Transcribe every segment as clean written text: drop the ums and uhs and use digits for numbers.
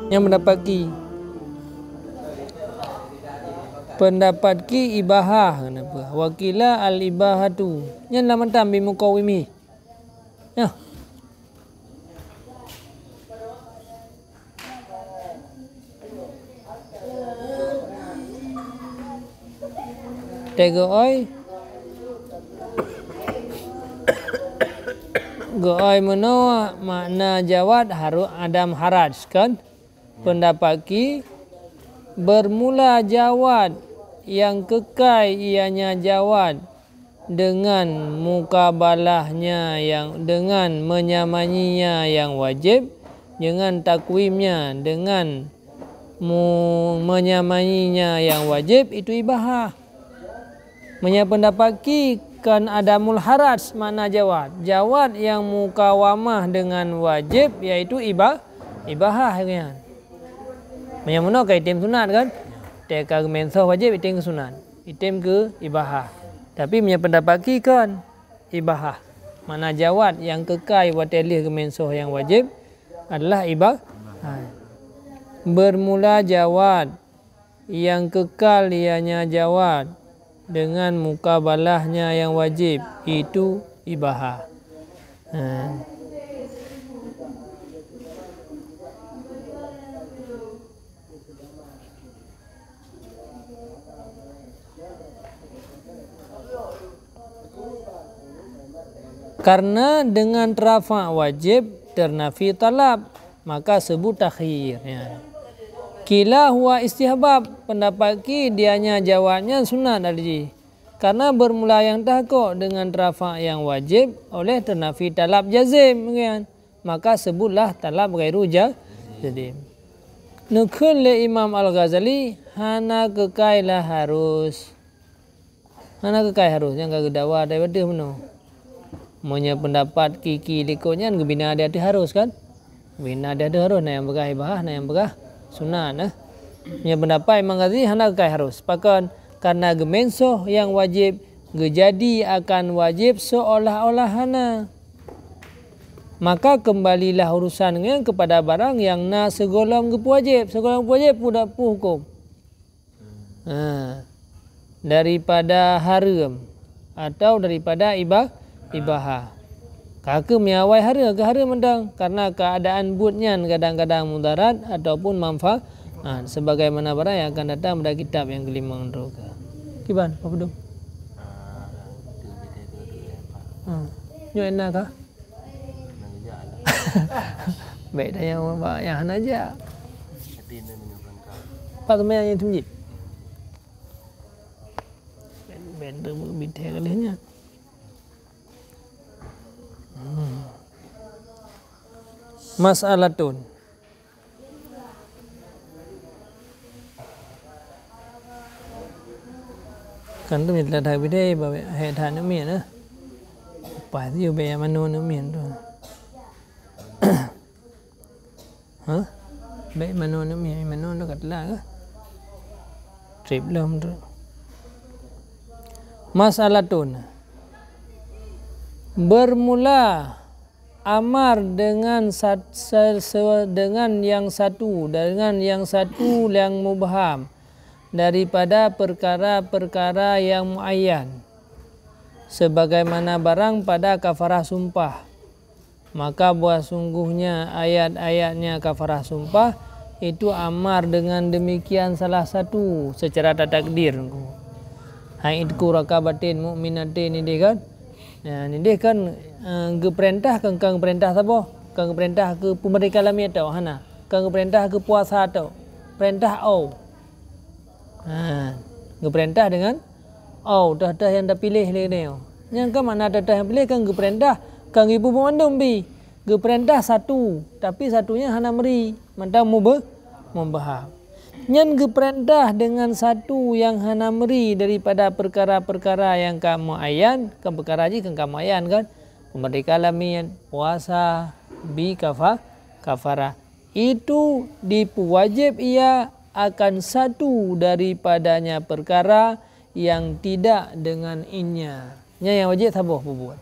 Yang mendapat ki. Pendapat ki ibahah kenapa? Wakila al ibahatu. Yang lama tambi mukawimi. Ya. Tega oi. Goai meno makna jawad harus adam haraj kan? Pendapat ki bermula jawad yang kekal ianya jawad dengan mukabalahnya yang dengan menyamainya yang wajib dengan takwimnya dengan menyamainya yang wajib itu ibahah. Menurut pendapat ki kan adamul haraj makna jawad. Jawad yang mukawamah dengan wajib iaitu ibahah kan. Yang mana ke item sunat kan? Teka menso wajib item ke sunat. Item ke ibahah. Tapi punya pendapat ki kan ibahah. Mana jawad yang kekal watelih ke menso yang wajib adalah ibahah. Bermula jawad yang kekal ianya jawad dengan mukabalahnya yang wajib itu ibahah. Karena dengan rafa wajib ternafi talab maka sebut takhir. Ya. Kila huwa istihbab, pendapat ki dianya jawabnya sunat tadi. Karena bermula yang tahqiq dengan rafa yang wajib oleh ternafi talab jazim kan. Maka sebutlah talab ghairu jazim. Nukul le Imam Al-Ghazali hana kekailah harus. Hana kekai harus yang kagak dakwah daripada meno. Monya pendapat kiki likonya gebina dia harus kan? Bina dia harus na yang begah ibahah na yang begah sunat nah. Punya pendapat Imam Ghazali hendak kai harus. Pakan karena gemensoh yang wajib gejadi akan wajib seolah-olah hana. Maka kembalilah urusannya kepada barang yang na segolong gepu wajib. Segolong gepu wajib pun dak hukum. Daripada haram atau daripada ibahah. Kaka miawai hara ke hara mendang karena keadaan butnya kadang-kadang mudarat ataupun manfaat sebagaimana barang yang akan datang pada kitab yang kelima roka. Kiban apa tu? Nyo enak kah? Baik dah yang hana aja. Pak kemana yang tunjuk? Ben berbintang kalihnya. Mas'alatun kan tu minta dah bidai bawa hedan ni na apa tu be manu ni tu be manu ni manu tu katla ke trip lam tu mas'alatun bermula amar dengan yang satu yang mubham daripada perkara-perkara yang muayyan sebagaimana barang pada kafarah sumpah maka buah sungguhnya ayat-ayatnya kafarah sumpah itu amar dengan demikian salah satu secara takdir haidku rakabatin mukminatin ini kan. Ya, ni dia kan perintah kang perintah apa? Kang perintah ke pemerintah alami atau hana? Kang perintah ke puasa atau perintah perintah dengan dah yang dah pilih ni. Yang kan mana dah yang pilih kang perintah kang ibu memandung bi. Perintah satu, tapi satunya hana meri, mantap membahas. Nyen perintah dengan satu yang hana meri daripada perkara-perkara yang kamu ayan, kan perkara ji kan kamu ayan kan, pemerintah alamian, puasa, kafara. Itu dipuwajib ia akan satu daripadanya perkara yang tidak dengan inya. Nya yang wajib sabuh buat.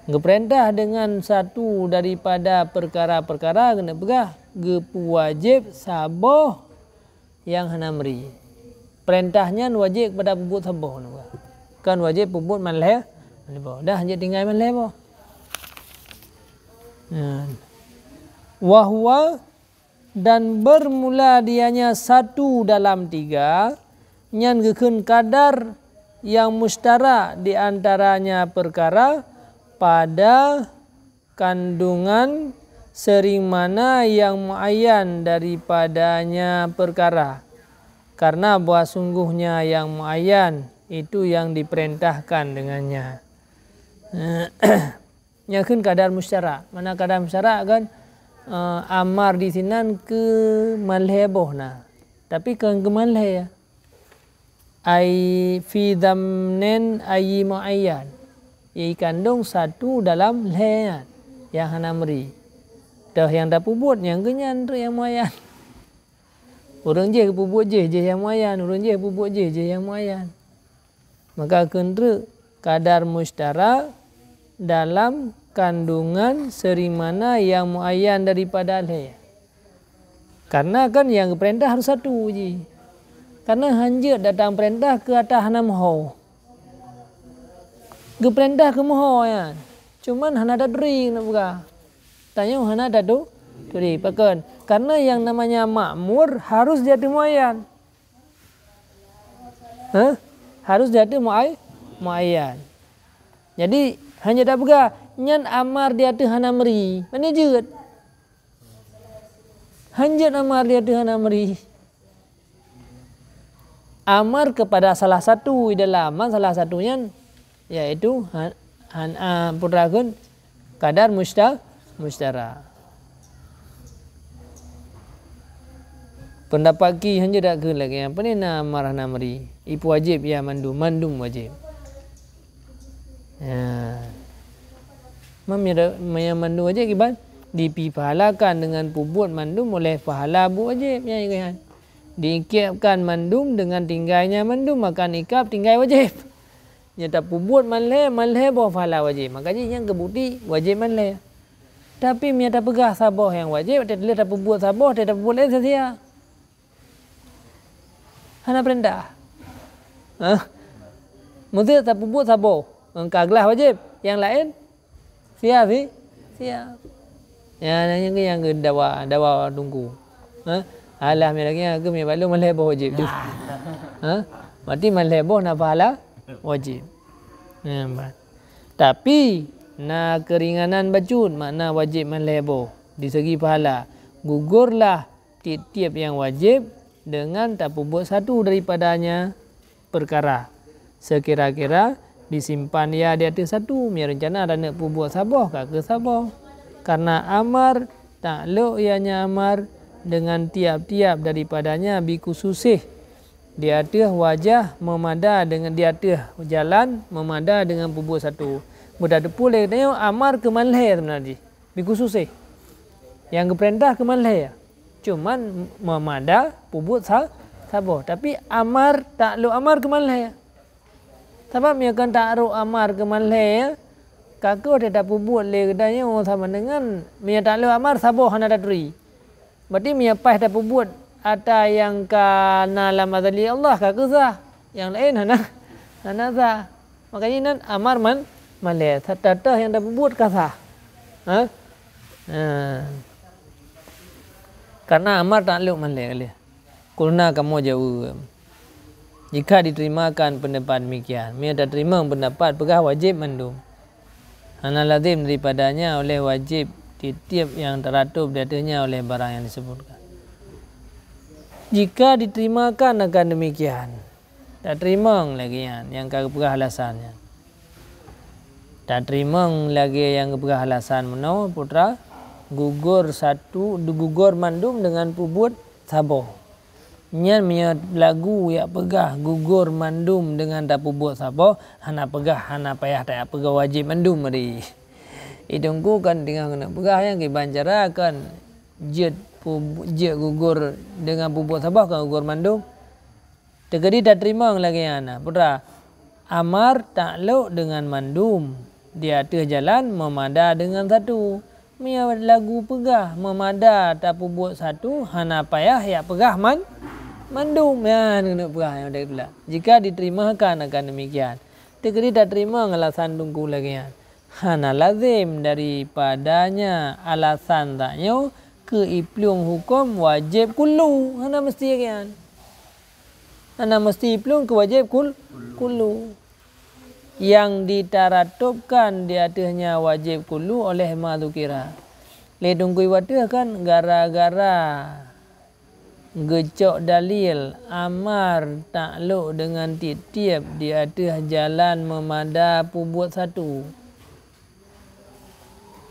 Geperintah dengan satu daripada perkara-perkara kena pegah. Wajib saboh yang hana meri. Perintahnya wajib kepada pebut saboh. Kan wajib pebut manleh. Dah hanya tinggal manleh boh. Wahwa dan bermula dianya satu dalam tiga. Nyan gekun kadar yang mustara di antaranya perkara pada kandungan sering mana yang muayyan daripadanya perkara. Karena bahwa sungguhnya yang muayyan itu yang diperintahkan dengannya. Nyakun kadar mustara. Mana kadar mustara kan amar di sinan ke malheboh na. Tapi ke malhe ya. Ai fi damnen ai muayyan. Ia kandung satu dalam lehat yang hana meri. Dah yang dah pubut yang genyan tu yang muayyan. Orang je pubut je yang muayyan, orang je pubut je yang muayyan. Maka kendra kadar mustara dalam kandungan sering mana yang muayyan daripada lehat. Karena kan yang perintah harus satu je. Karena hanjir datang perintah ke atas hana moho. Ke perintah ke moho ya. Cuman hana ada duri nak buka. Tanya hana ada duri. Pakan. Karena yang namanya makmur harus jadi muayyan. Harus jadi muayyan. Jadi hanya dah buka. Nyan amar dia tu hana meri. Mana jut? Hanjir amar dia tu hana meri. Amar kepada salah satu dalam salah satunya yaitu putrakan kadar mustara. Pendapat ki hanya dak ke lagi apa ni amar namri. Ipu wajib ya mandum wajib. Ya. Yang mandum wajib kiban dipipahalakan dengan pubut mandum oleh pahala bu wajib ya kan. Diikapkan mandum dengan tinggalnya mandum maka ikap tinggal wajib. Nyata pubut manleh bawa pahala wajib. Makanya yang kebukti wajib manleh. Tapi nyata pegah saboh yang wajib tidak ada pubut saboh tidak pubut lain setia. Hana perintah. Mesti tak pubut saboh. Engkaglah wajib. Yang lain siap sih. Siap. Yang dawa tunggu. Alah mereka aku mi balu malheboh wajib tu. Berarti malheboh nak pahala wajib. Tapi na keringanan bacun makna wajib malheboh di segi pahala. Gugurlah tiap-tiap yang wajib dengan tak pubut satu daripadanya perkara. Sekira-kira disimpan ya di atas satu. Mia rencana ada nak pubut saboh ke saboh. Karena amar takluk ianya amar dengan tiap-tiap daripadanya bikususih di atas wajah memada dengan di atas jalan memada dengan pubut satu. Mudah depul dia amar ke malhe sebenarnya bikususih. Yang keperintah ke malhe. Cuman memada pubut saboh. Tapi amar takluk amar ke malhe. Sebab dia kan takluk amar ke malhe kakak tidak pubut le kedanya sama dengan dia takluk amar saboh hana datri. Berarti miapai dah pubut ada yang kana lam azali Allah kakak sah. Yang lain hana sah. Makanya nan amar maleh tata yang dah pubut kasah. Karena amar takluk maleh kali. Kurna kamu jauh. Jika diterimakan pendapat demikian, mia tak terima pendapat pegah wajib mandum. Hana lazim daripadanya oleh wajib tiap yang teratup di atasnya oleh barang yang disebutkan. Jika diterimakan akan demikian, tak terima lagi yang kepegah alasannya. Tak terima lagi yang kepegah alasan menau putra gugur mandum dengan pubut saboh. Nyan mia lagu ya pegah gugur mandum dengan tak pubut saboh, hana pegah hana payah tak pegah wajib mandum mari. Idungku kan dengan kena pegah yang kibancara kan jet gugur dengan pubut saboh kan gugur mandum. Tegadi tak terima lagi ana putra amar takluk dengan mandum di atas jalan memada dengan satu. Mia lagu pegah memada tapi buat satu hana payah ya pegah mandum ya kena pegah yang dak pula. Jika diterimakan akan demikian. Tegeri tak terima alasan tunggu lagi ya. Hana lazim daripadanya alasan taknya keiplung hukum wajib kullu. Hana mesti kan. Hana mesti iplung ke wajib kullu. Yang ditaratubkan di atasnya wajib kullu oleh madukira. Le tunggu wadah kan gara-gara gecok dalil amar takluk dengan tiap di atas jalan memada pu buat satu.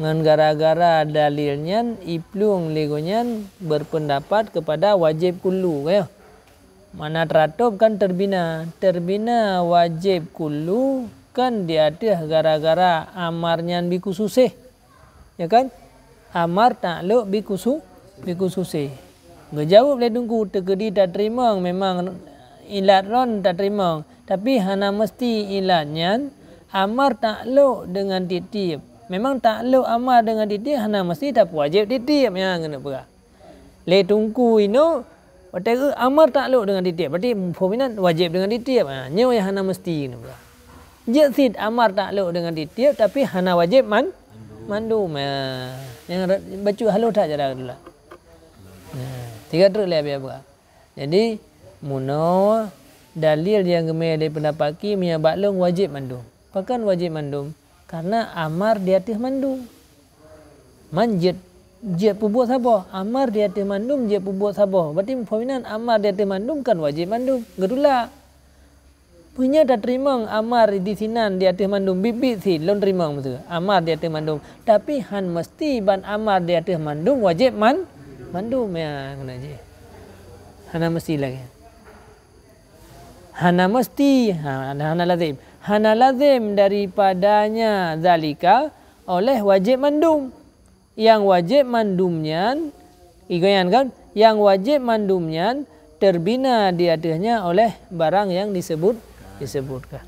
Ngan gara-gara dalilnya iplung legonya berpendapat kepada wajib kullu ya. Mana teratub kan terbina wajib kullu kan di atas gara-gara amarnya bikususih ya kan amar takluk bikususih ngejawab le tunggu tegedi tak terima memang ilat ron tak terima tapi hana mesti ilatnya amar takluk dengan titip memang takluk amar dengan titip hana mesti tak wajib titip ya kena perah le tunggu ino Wataku amar takluk dengan titip. Berarti peminat wajib dengan titip. Nyo yang hana mesti. Jatsid amar takluk dengan titip tapi hana wajib mandum. Yang baca halu tak cara dulu. Tiga terus lah biar buat. Jadi muno dalil yang gemai dari pendapat ki miya baklung wajib mandum. Pakan wajib mandum karena amar di atas mandum. Manjid dia perbuat sabar. Amar dia atas mandum, dia perbuat sabar. Berarti peminat amar dia atas mandum kan wajib mandum. Gedula. Punya tak terima amar di sinan dia atas mandum. Bibit si, lon terima maksudnya. Amar dia atas mandum. Tapi han mesti ban amar dia atas mandum wajib mandum ya kena je. Hana mesti lagi. Hana mesti, hana lazim. Hana lazim daripadanya zalika oleh wajib mandum. Yang wajib mandumnya igoyan kan yang wajib mandumnya terbina di atasnya oleh barang yang disebutkan.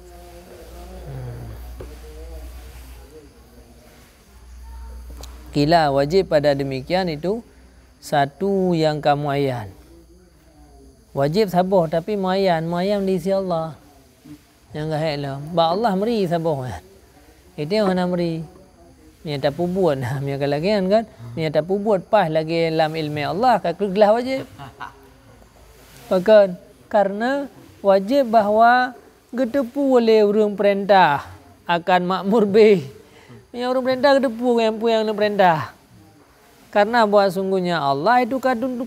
Kila wajib pada demikian itu satu yang kamu ayan. Wajib sabar tapi mayan di sisi Allah. Yang gahek lah. Ba Allah meri sabar. Itu yang nak meri. Ni tak buat mi kalagian kan ni tak buat pas lagi dalam ilmu Allah kegelah wajib bahkan karena wajib bahawa gedepu oleh urang perintah akan makmur be yang urang perintah gedepu yang perintah karena buat sungguhnya Allah itu kadun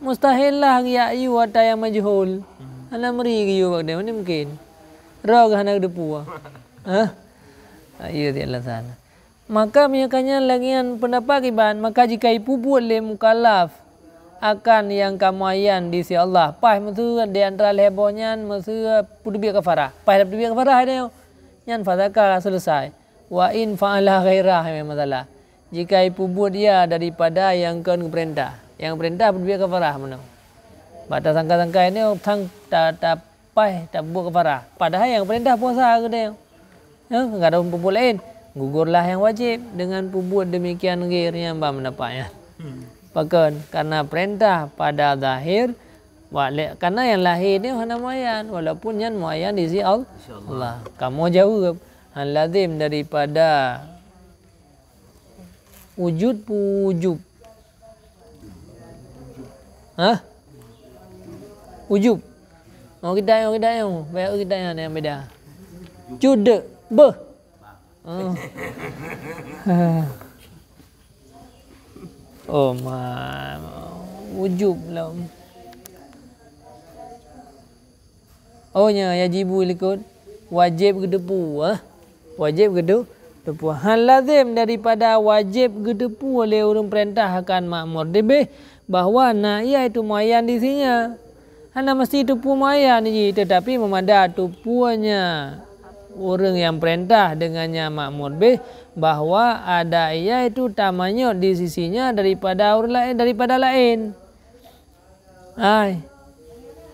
mustahil lah ya ayu ada yang majhul ana meri giyu bagde mana mungkin rog hana gedepu ia dia alasan. Maka miakannya lagian pendapat iban maka jika ibu buat le mukallaf akan yang kamayan di sisi Allah. Pas maksud di antara lebonya maksud pudbiya kafarah. Pas pudbiya kafarah ada yang fadaka selesai. Wa in fa'ala ghairah masalah. Jika ibu buat dia daripada yang kan perintah. Yang perintah pudbiya kafarah mana. Batas sangka-sangka ini tang tak pas buat kafarah. Padahal yang perintah puasa ke dia. Ya, enggak ada pupuk lain. Gugurlah yang wajib dengan pupuk demikian ghairnya mbak mendapatnya. Bahkan karena perintah pada zahir karena yang lahir ni hana muayyan walaupun yang muayyan di sisi Allah. Kamu jawab hal lazim daripada wujud. Wujub. Kita yang baik kita yang beda. Jude Beh. Oh ma wujub lah. Oh nya yajibu likut wajib gedepu wajib gedepu hal lazim daripada wajib gedepu oleh urang perintah akan makmur debeh bahawa ia itu muayyan di sininya hana mesti tupu muayyan ni tetapi memada tupunya orang yang perintah dengannya makmur be bahawa ada ia itu tamanya di sisinya daripada orang lain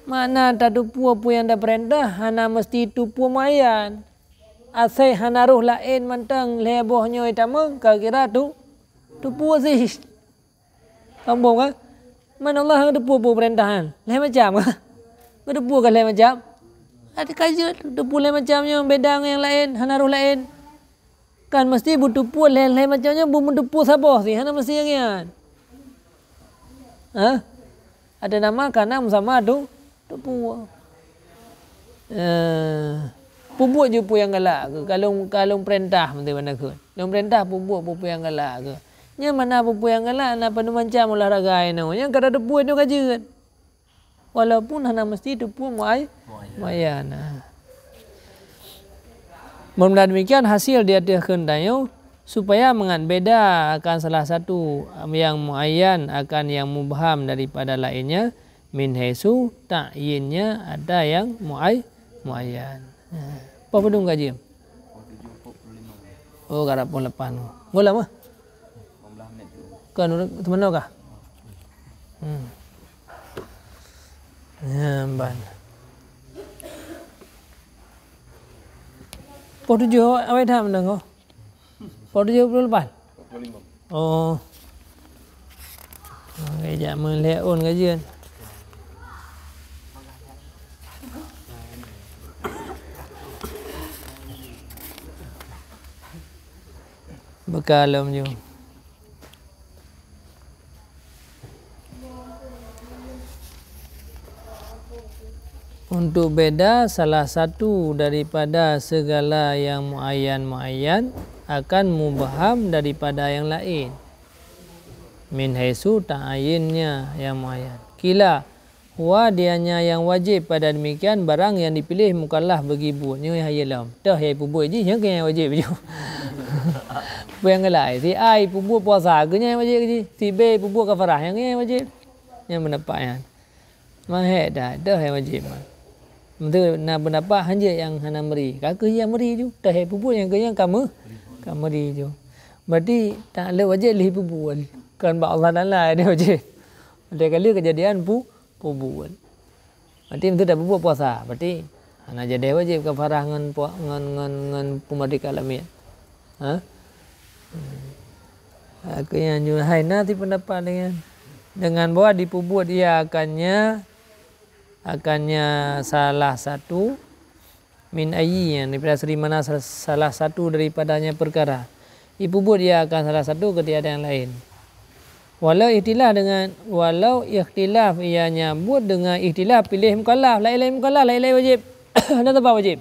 mana tak tupu apa yang dah perintah hana mesti tupu mayan asai hanaruh lain mantang lebohnya itama kira tu puas. Kampung kan? Mana Allah yang depu perintahan. Lain macam kan? Depu kan lain macam? Ada kaji depu lain macamnya beda dengan yang lain, hanaruh lain. Kan mesti butuh depu lain macamnya bumu depu sabah sih, hana mesti yang ha? Ada nama karena sama tu depu. Pupuk je pu yang galak ke? Kalau perintah mesti mana ke? Kalau perintah pupuk yang galak ke? Nya mana pupuk yang galak nak panu macam olahraga ino. Yang kada depu itu kaji kan. Walaupun hana mesti depu muayyan. Menurut demikian hasil dia kehendaknya supaya beda akan salah satu yang muayyan akan yang mubham daripada lainnya min haisu ta'yinnya ada yang muayyan. Apa pedung kaji? Oh, garap pun lepas tu. Ngolah mah? 15 minit tu. Kan teman kah? Ya, ban. Pok 7 awak dah mendengar. Pok 78. 45. Oh. Okey, jap melihat on kajian. Bekalam je. Untuk beda salah satu daripada segala yang muayyan akan mubham daripada yang lain. Min haisu ta'ayinnya yang muayyan. Kila huwa dianya yang wajib pada demikian barang yang dipilih mukallaf bagi buatnya hayalam. Dah hai buat je yang yang wajib je. Yang lain si ai buat puasa ke yang wajib je. Si B buat kafarah yang wajib. Yang mendapat yang mahek dah yang wajib. Betul nak pendapat hanya yang hana meri. Kakak yang meri tu. Dah hai buat yang ke yang kamu meri tu. Berarti tak le wajib lih buat. Kan ba Allah Taala dia wajib. Ada kali kejadian buat. Berarti itu dah buat puasa. Berarti hana jadi wajib kafarah ngan pemerdeka alamiah. Ha? Aku yang juga hai nanti pendapat dengan bahwa dipubuat dia akannya salah satu min ayyi daripada seri mana salah satu daripadanya perkara. Dipubuat dia akan salah satu ketiada yang lain. Walau ikhtilaf ia nyambut dengan ikhtilaf pilih mukallaf lain mukallaf lain wajib. Ada apa wajib?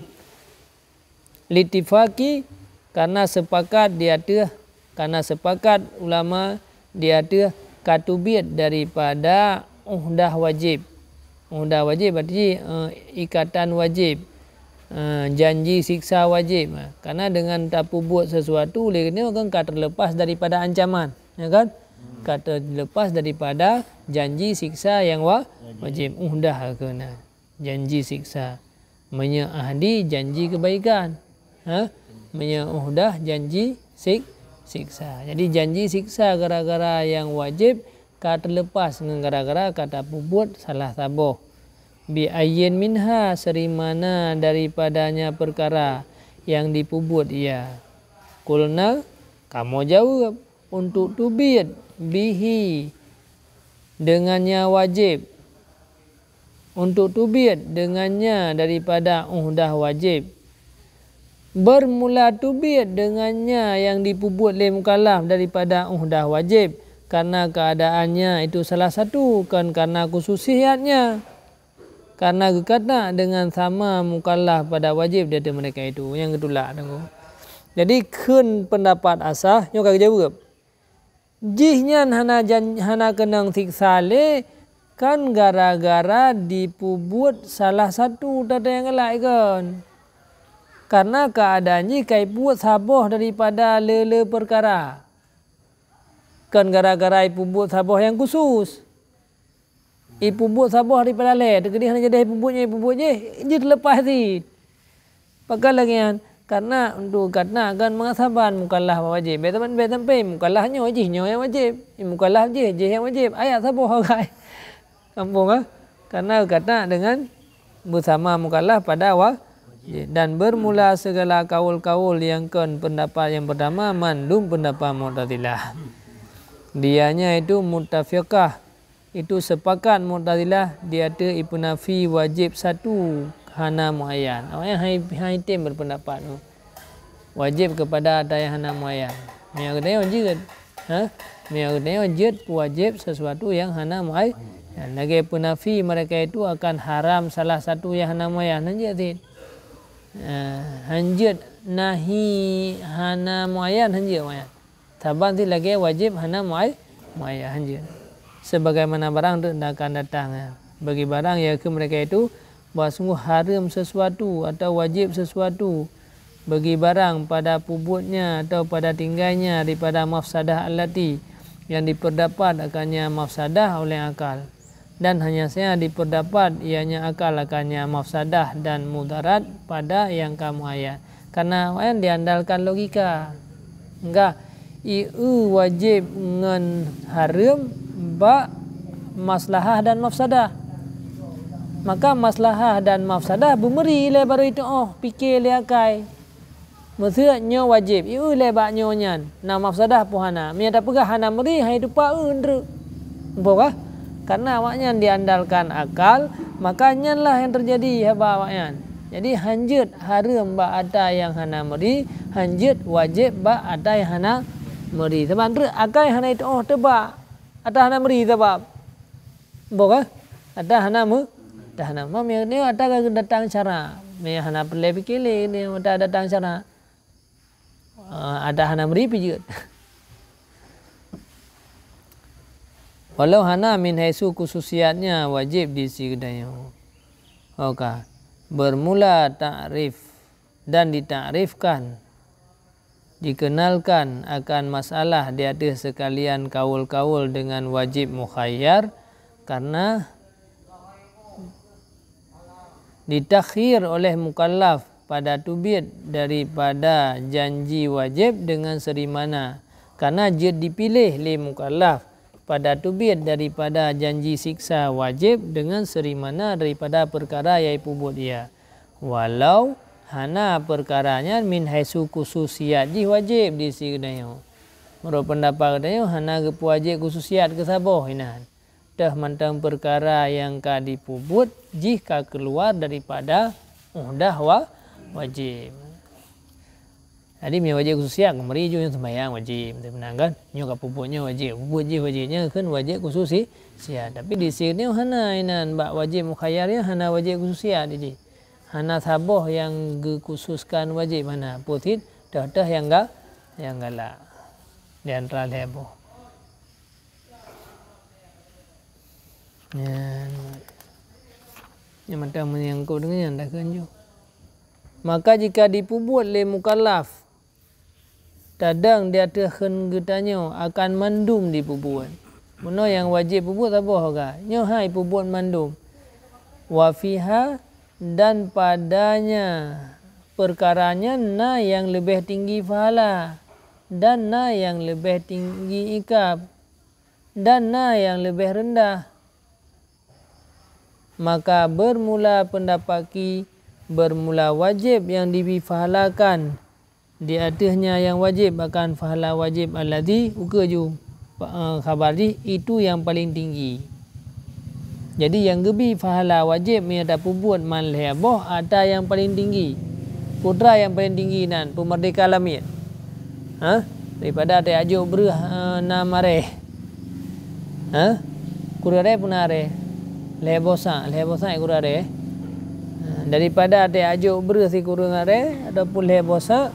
Litifaki karena sepakat ulama dia ada katubiyat daripada uhdah wajib. Uhdah wajib berarti ikatan wajib. Janji siksa wajib. Karena dengan tak buat sesuatu leknya kan kata terlepas daripada ancaman, ya kan? Kata lepas daripada janji siksa yang wajib. Uhdah kena janji siksa. Menyeahdi janji kebaikan. Menyaudah janji siksa. Jadi janji siksa gara-gara yang wajib kata terlepas dengan gara-gara kata buat salah saboh. Bi ayyin minha seri mana daripadanya perkara yang dipubuat ia. Kulna kamu jawab untuk tubiyat bihi dengannya wajib. Untuk tubiyat dengannya daripada uhdah wajib. Bermula tubiyat dengannya yang dipubuat oleh mukallaf daripada uhdah wajib karena keadaannya itu salah satu kan karena khususiyatnya karena kekata dengan sama mukallaf pada wajib dari mereka itu yang ketulak tengok. Jadi kun pendapat asah nyo kagak jawab. Jihnya hana kenang siksa le kan gara-gara dipubuat salah satu dari yang lain kan. Karena keadaannya kayak buat saboh daripada lele perkara. Kan gara-gara ibu buat saboh yang khusus. Ibu buat saboh daripada le. Jadi hanya jadi ibu buatnya je terlepas ni. Pakai lagi kan. Karena untuk karena akan mengasaban mukallaf wajib. Betul pe mukallafnya wajibnya yang wajib. Mukallaf je yang wajib. Ayat saboh kai. Kampung ah. Karena kata dengan bersama mukallaf pada Dan bermula segala kaul-kaul yang pendapat yang pertama mandum pendapat Mu'tazilah. Dianya itu muttafiqah, itu sepakat Mu'tazilah dia ada ipunafi wajib satu hana muayyan. Awak yang hai tim berpendapat tu. Wajib kepada ada yang hana muayyan. Yang kedua wajib. Yang kedua wajib sesuatu yang hana muayyan. Lagi punafi mereka itu akan haram salah satu yang hana muayyan. Hanjit nahi hana muayyan hanjit muayyan. Tabang ti lagi wajib hana muayyan hanjit. Sebagaimana barang itu akan datang. Bagi barang yang ke mereka itu bahawa sungguh haram sesuatu atau wajib sesuatu bagi barang pada puputnya atau pada tinggalnya daripada mafsadah allati yang diperdapat akannya mafsadah oleh akal. Dan hanya saya diperdapat ianya akal akannya mafsadah dan mudarat pada yang kamu ayat. Karena yang diandalkan logika. Enggak, iu wajib ngan haram ba maslahah dan mafsadah. Maka maslahah dan mafsadah bumeri le baru itu fikir le akai. Maksudnya nyo wajib, iu le ba nyo nyan. Na mafsadah puhana. Mi ada pegah hana meri hai dupa undru. Umpama karena awaknya diandalkan akal, makanya lah yang terjadi haba awaknya. Jadi hanjut haram ba ada yang hana meri, hanjut wajib ba ada yang hana meri. Sebab tu akal hana itu tebak. Ada hana meri sebab. Boga? Ada hana mu? Ada hana. Mam yang ni ada datang cara. Me hana perle fikir ni ada datang cara. Ada hana meri pijut. Walau hana min haisu khususiatnya wajib disigdanya. Oka. Bermula ta'rif dan ditakrifkan, dikenalkan akan masalah di atas sekalian kaul-kaul dengan wajib mukhayyar karena ditakhir oleh mukallaf pada tubid daripada janji wajib dengan serimana. Karena jid dipilih oleh mukallaf pada tubid daripada janji siksa wajib dengan serimana daripada perkara yang pubut dia. Walau hana perkaranya min haisu khususiyat ji wajib di sigdanya. Menurut pendapat katanya hana ke wajib khususiyat ke saboh inan. Dah mantang perkara yang ka dipubut jika keluar daripada dah wajib. Jadi mi wajib khususiyat kemari ju yang sembahyang wajib benar kan? Nyo ka puputnya wajib. Puput je wajibnya kan wajib khususiyat. Tapi di sini hana inan bak wajib mukhayyarnya hana wajib khususiyat jadi. Hana saboh yang dikhususkan wajib hana putit dah yang galak. Di antara lebo. Yang macam menyangkut dengan yang dah kanju. Maka jika dipubut le mukallaf tadang dia terhen getanya akan mandum dipubut. Mana yang wajib pubut apa ga? Nyo hai pubut mandum. Wa fiha dan padanya perkaranya na yang lebih tinggi pahala dan na yang lebih tinggi ikab dan na yang lebih rendah. Maka bermula pendapaki bermula wajib yang dibifahalakan di atasnya yang wajib akan fahala wajib alladhi ukaju khabar itu yang paling tinggi. Jadi yang gebi fahala wajib mi ada pubut man leboh ada yang paling tinggi. Putra yang paling tinggi nan pemerdeka lamit. Daripada ada ajuk namare. Kurare punare. Lebosa kurare. Daripada ada ajuk si kurare ataupun lebosa